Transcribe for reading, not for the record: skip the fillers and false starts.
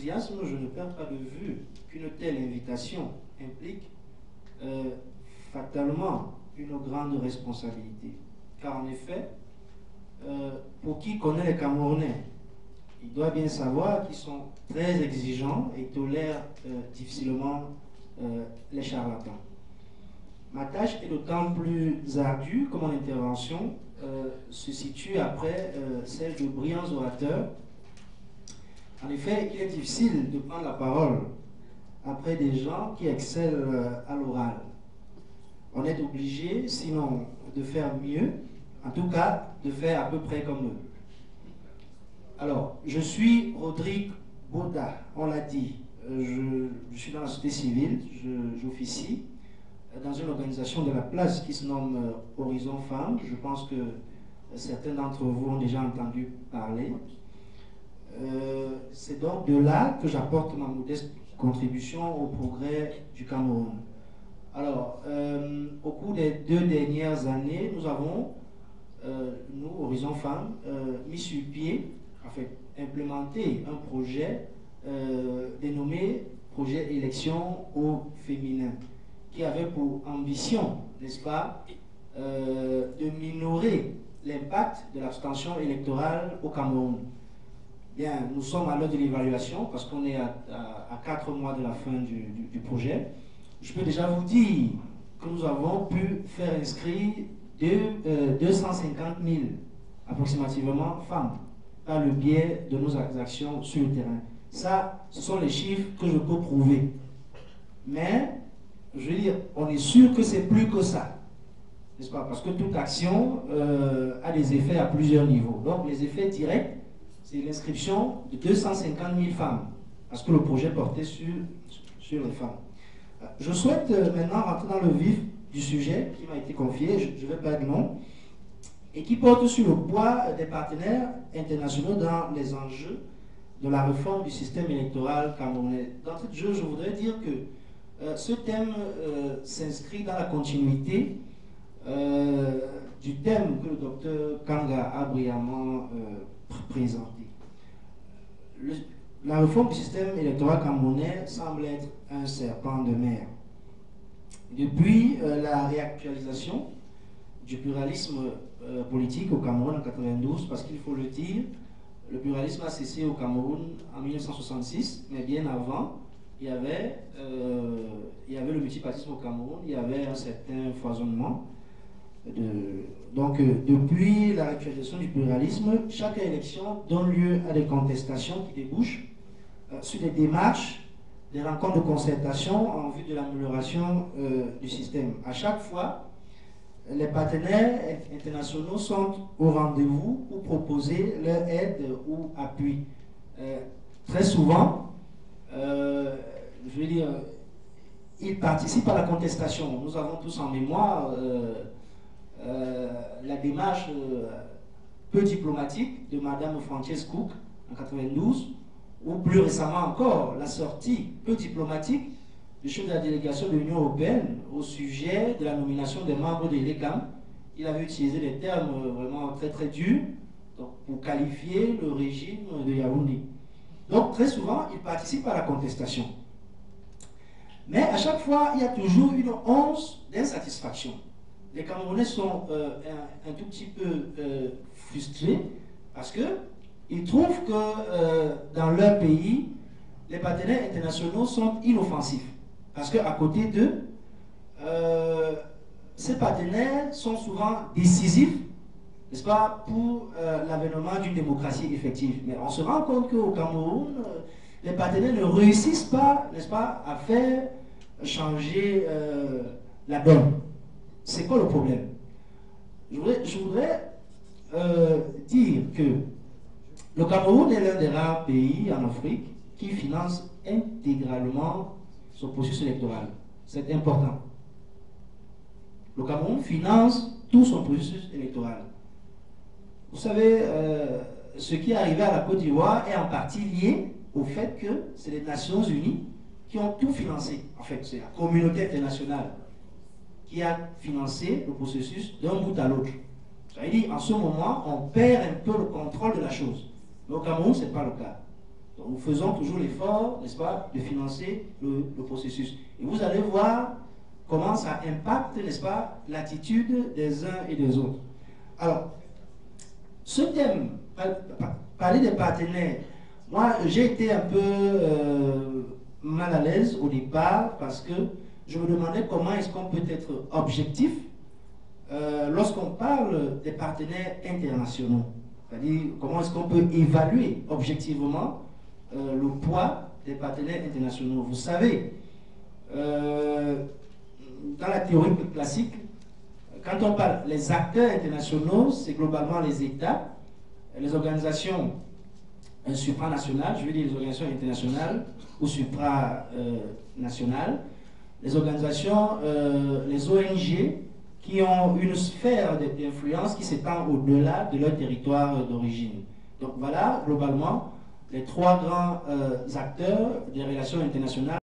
enthousiasme, je ne perds pas de vue qu'une telle invitation implique fatalement une grande responsabilité. Car en effet, pour qui connaît les Camerounais, il doit bien savoir qu'ils sont très exigeants et tolèrent difficilement les charlatans. Ma tâche est d'autant plus ardue que mon intervention se situe après celle de brillants orateurs. En effet, il est difficile de prendre la parole après des gens qui excellent à l'oral. On est obligé, sinon de faire mieux, en tout cas de faire à peu près comme eux. Alors, je suis Rodrigue Boda, on l'a dit. Je suis dans la société civile, j'officie dans une organisation de la place qui se nomme Horizon Femmes. Je pense que certains d'entre vous ont déjà entendu parler. C'est donc de là que j'apporte ma modeste contribution au progrès du Cameroun. Alors, au cours des 2 dernières années, nous avons, nous, Horizon Femmes, mis sur pied, enfin, implémenté un projet dénommé Projet Élection au féminin, qui avait pour ambition, n'est-ce pas, de minorer l'impact de l'abstention électorale au Cameroun. Bien, nous sommes à l'heure de l'évaluation parce qu'on est à 4 mois de la fin du projet. Je peux déjà vous dire que nous avons pu faire inscrire 250 000 approximativement femmes par le biais de nos actions sur le terrain. Ça, ce sont les chiffres que je peux prouver. Mais, je veux dire, on est sûr que c'est plus que ça. N'est-ce pas? Parce que toute action a des effets à plusieurs niveaux. Donc, les effets directs, c'est l'inscription de 250 000 femmes. Parce que le projet portait sur les femmes. Je souhaite maintenant rentrer dans le vif du sujet qui m'a été confié, je ne vais pas être long, et qui porte sur le poids des partenaires internationaux dans les enjeux de la réforme du système électoral camerounais. D'entrée de jeu, je voudrais dire que ce thème s'inscrit dans la continuité du thème que le docteur Kanga a brillamment présenté. La réforme du système électoral camerounais semble être un serpent de mer. Depuis la réactualisation du pluralisme politique au Cameroun en 92, parce qu'il faut le dire, le pluralisme a cessé au Cameroun en 1966, mais bien avant, il y avait le multipartisme au Cameroun, il y avait un certain foisonnement. Donc, depuis la réactualisation du pluralisme, chaque élection donne lieu à des contestations qui débouchent sur des démarches, des rencontres de concertation en vue de l'amélioration du système. À chaque fois, les partenaires internationaux sont au rendez-vous pour proposer leur aide ou appui. Très souvent, je veux dire, ils participent à la contestation. Nous avons tous en mémoire la démarche peu diplomatique de Mme Frances Cook en 92, ou plus récemment encore, la sortie peu diplomatique du chef de la délégation de l'Union européenne au sujet de la nomination des membres de l'ECAM. Il avait utilisé des termes vraiment très très durs pour qualifier le régime de Yaoundé. Donc très souvent, il participe à la contestation. Mais à chaque fois, il y a toujours une once d'insatisfaction. Les Camerounais sont un tout petit peu frustrés parce qu'ils trouvent que dans leur pays, les partenaires internationaux sont inoffensifs. Parce qu'à côté d'eux, ces partenaires sont souvent décisifs, n'est-ce pas, pour l'avènement d'une démocratie effective. Mais on se rend compte qu'au Cameroun, les partenaires ne réussissent pas, n'est-ce pas, à faire changer la donne. C'est quoi le problème? Je voudrais dire que le Cameroun est l'un des rares pays en Afrique qui finance intégralement son processus électoral. C'est important. Le Cameroun finance tout son processus électoral. Vous savez, ce qui est arrivé à la Côte d'Ivoire est en partie lié au fait que c'est les Nations Unies qui ont tout financé. En fait, c'est la communauté internationale qui a financé le processus d'un bout à l'autre. Ça veut dire, en ce moment, on perd un peu le contrôle de la chose. Mais au Cameroun, ce n'est pas le cas. Donc, nous faisons toujours l'effort, n'est-ce pas, de financer le processus. Et vous allez voir comment ça impacte, n'est-ce pas, l'attitude des uns et des autres. Alors, ce thème, parler des partenaires, moi j'ai été un peu mal à l'aise au départ parce que je me demandais comment est-ce qu'on peut être objectif lorsqu'on parle des partenaires internationaux. C'est-à-dire comment est-ce qu'on peut évaluer objectivement le poids des partenaires internationaux. Vous savez, dans la théorie classique, quand on parle des acteurs internationaux, c'est globalement les États, les organisations supranationales, je veux dire les organisations internationales ou supranationales, les organisations, les ONG, qui ont une sphère d'influence qui s'étend au-delà de leur territoire d'origine. Donc voilà, globalement, les trois grands acteurs des relations internationales